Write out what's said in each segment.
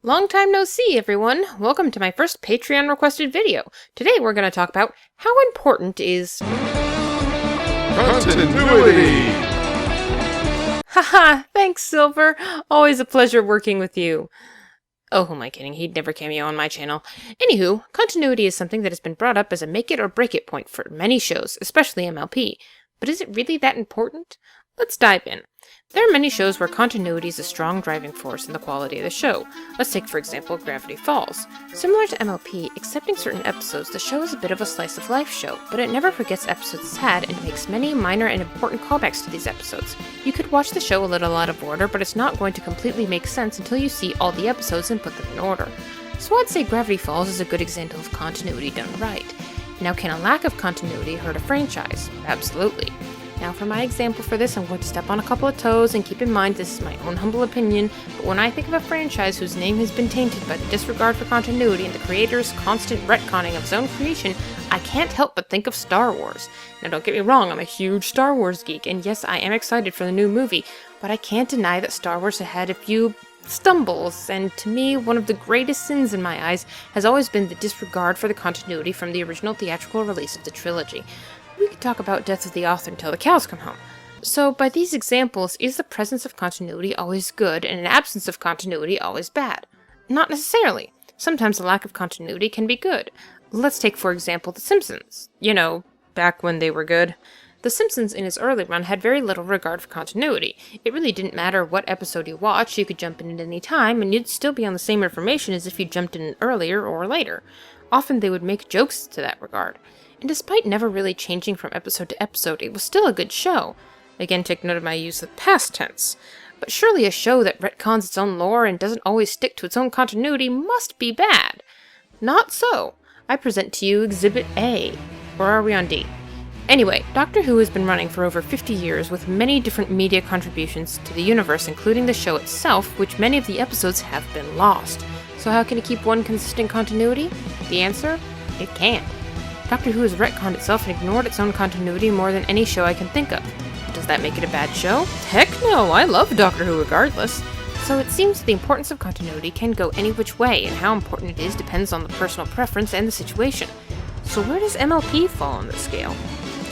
Long time no see, everyone. Welcome to my first Patreon requested video. Today we're going to talk about how important is continuity. Haha, thanks, Silver. Always a pleasure working with you. Oh, who am I kidding? He'd never cameo on my channel. Anywho, continuity is something that has been brought up as a make it or break it point for many shows, especially MLP. But is it really that important? Let's dive in. There are many shows where continuity is a strong driving force in the quality of the show. Let's take, for example, Gravity Falls. Similar to MLP, excepting certain episodes, the show is a bit of a slice-of-life show, but it never forgets episodes it's had and makes many minor and important callbacks to these episodes. You could watch the show a little out of order, but it's not going to completely make sense until you see all the episodes and put them in order. So I'd say Gravity Falls is a good example of continuity done right. Now, can a lack of continuity hurt a franchise? Absolutely. Now for my example for this, I'm going to step on a couple of toes and keep in mind this is my own humble opinion, but when I think of a franchise whose name has been tainted by the disregard for continuity and the creator's constant retconning of his own creation, I can't help but think of Star Wars. Now don't get me wrong, I'm a huge Star Wars geek, and yes, I am excited for the new movie, but I can't deny that Star Wars has had a few stumbles, and to me, one of the greatest sins in my eyes has always been the disregard for the continuity from the original theatrical release of the trilogy. We could talk about death of the author until the cows come home. So, by these examples, is the presence of continuity always good and an absence of continuity always bad? Not necessarily. Sometimes a lack of continuity can be good. Let's take, for example, The Simpsons. You know, back when they were good. The Simpsons in its early run had very little regard for continuity. It really didn't matter what episode you watched, you could jump in at any time, and you'd still be on the same information as if you jumped in earlier or later. Often they would make jokes to that regard. And despite never really changing from episode to episode, it was still a good show. Again, take note of my use of past tense. But surely a show that retcons its own lore and doesn't always stick to its own continuity must be bad. Not so. I present to you Exhibit A. Or are we on D? Anyway, Doctor Who has been running for over 50 years with many different media contributions to the universe, including the show itself, which many of the episodes have been lost. So how can it keep one consistent continuity? The answer? It can't. Doctor Who has retconned itself and ignored its own continuity more than any show I can think of. Does that make it a bad show? Heck no, I love Doctor Who regardless. So it seems the importance of continuity can go any which way, and how important it is depends on the personal preference and the situation. So where does MLP fall on this scale?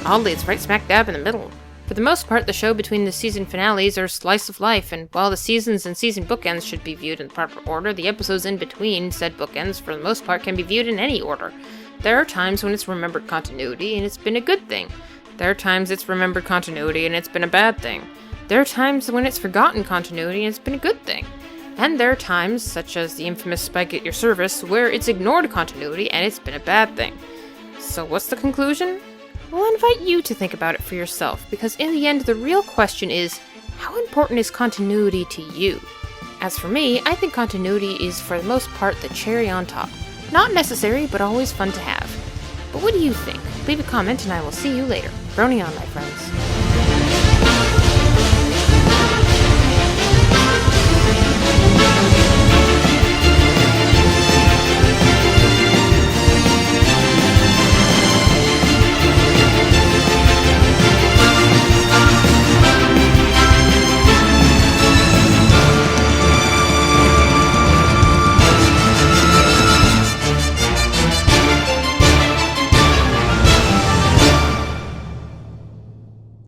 Oddly, it's right smack dab in the middle. For the most part, the show between the season finales are slice of life, and while the seasons and season bookends should be viewed in the proper order, the episodes in between said bookends for the most part can be viewed in any order. There are times when it's remembered continuity and it's been a good thing. There are times it's remembered continuity and it's been a bad thing. There are times when it's forgotten continuity and it's been a good thing. And there are times, such as the infamous Spike at Your Service, where it's ignored continuity and it's been a bad thing. So what's the conclusion? Well, I invite you to think about it for yourself, because in the end, the real question is, how important is continuity to you? As for me, I think continuity is for the most part the cherry on top. Not necessary, but always fun to have. But what do you think? Leave a comment and I will see you later. Brony on, my friends.